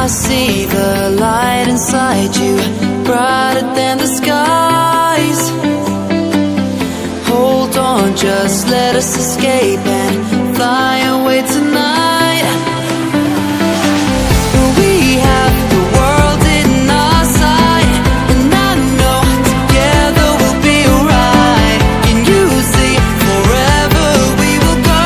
see the light inside you, brighter than the skies. Hold on, just let us escape and fly away tonight. We have the world in our sight, and I know together we'll be alright. Can you see forever we will go?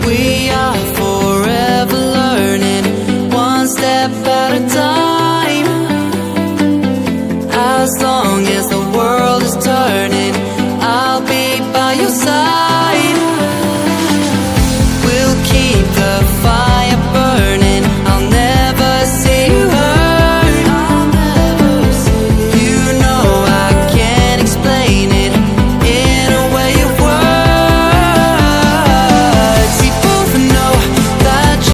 We are forever learning, one step at a time.